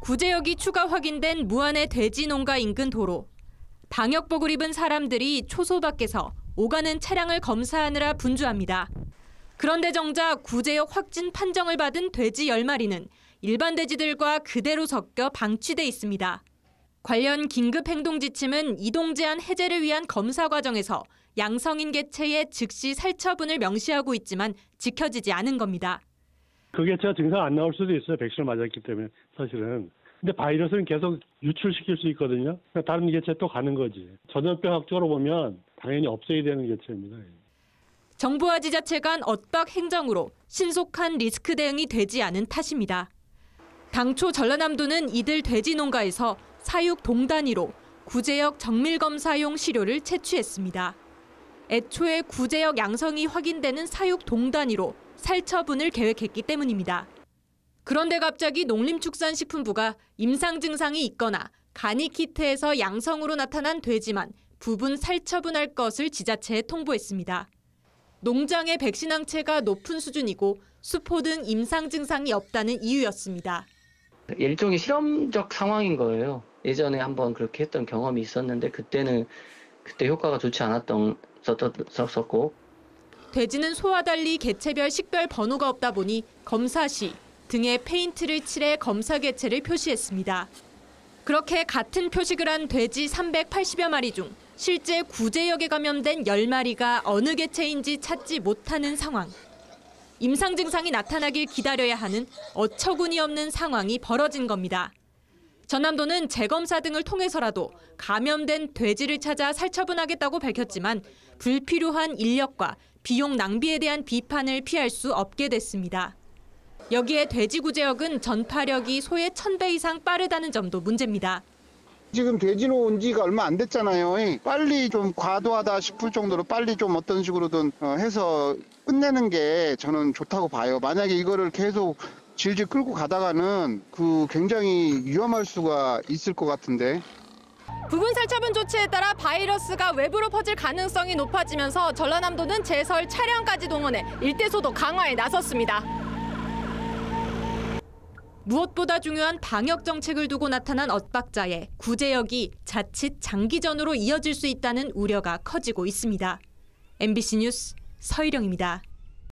구제역이 추가 확인된 무안의 돼지 농가 인근 도로. 방역복을 입은 사람들이 초소 밖에서 오가는 차량을 검사하느라 분주합니다. 그런데 정작 구제역 확진 판정을 받은 돼지 10마리는 일반 돼지들과 그대로 섞여 방치돼 있습니다. 관련 긴급 행동 지침은 이동 제한 해제를 위한 검사 과정에서 양성인 개체의 즉시 살처분을 명시하고 있지만 지켜지지 않은 겁니다. 그 개체가 증상 안 나올 수도 있어요. 백신을 맞았기 때문에 사실은. 근데 바이러스는 계속 유출시킬 수 있거든요. 그러니까 다른 개체에 또 가는 거지. 전염병학적으로 보면 당연히 없애야 되는 개체입니다. 정부와 지자체 간 엇박 행정으로 신속한 리스크 대응이 되지 않은 탓입니다. 당초 전라남도는 이들 돼지 농가에서 사육 동단위로 구제역 정밀검사용 시료를 채취했습니다. 애초에 구제역 양성이 확인되는 사육 동단위로 살처분을 계획했기 때문입니다. 그런데 갑자기 농림축산식품부가 임상 증상이 있거나 간이 키트에서 양성으로 나타난 돼지만 부분 살처분할 것을 지자체에 통보했습니다. 농장의 백신 항체가 높은 수준이고 수포 등 임상 증상이 없다는 이유였습니다. 일종의 실험적 상황인 거예요. 예전에 한번 그렇게 했던 경험이 있었는데 그때 효과가 좋지 않았었고. 돼지는 소와 달리 개체별 식별 번호가 없다 보니 검사 시 등에 페인트를 칠해 검사 개체를 표시했습니다. 그렇게 같은 표식을 한 돼지 380여 마리 중 실제 구제역에 감염된 10마리가 어느 개체인지 찾지 못하는 상황. 임상 증상이 나타나길 기다려야 하는 어처구니 없는 상황이 벌어진 겁니다. 전남도는 재검사 등을 통해서라도 감염된 돼지를 찾아 살처분하겠다고 밝혔지만 불필요한 인력과 비용 낭비에 대한 비판을 피할 수 없게 됐습니다. 여기에 돼지 구제역은 전파력이 소의 1000배 이상 빠르다는 점도 문제입니다. 지금 돼지 놓은 지가 얼마 안 됐잖아요. 빨리 좀 과도하다 싶을 정도로 빨리 좀 어떤 식으로든 해서 끝내는 게 저는 좋다고 봐요. 만약에 이거를 계속 질질 끌고 가다가는 굉장히 위험할 수가 있을 것 같은데. 부분 살처분 조치에 따라 바이러스가 외부로 퍼질 가능성이 높아지면서 전라남도는 제설 차량까지 동원해 일대 소독 강화에 나섰습니다. 무엇보다 중요한 방역 정책을 두고 나타난 엇박자에 구제역이 자칫 장기전으로 이어질 수 있다는 우려가 커지고 있습니다. MBC 뉴스 서희령입니다.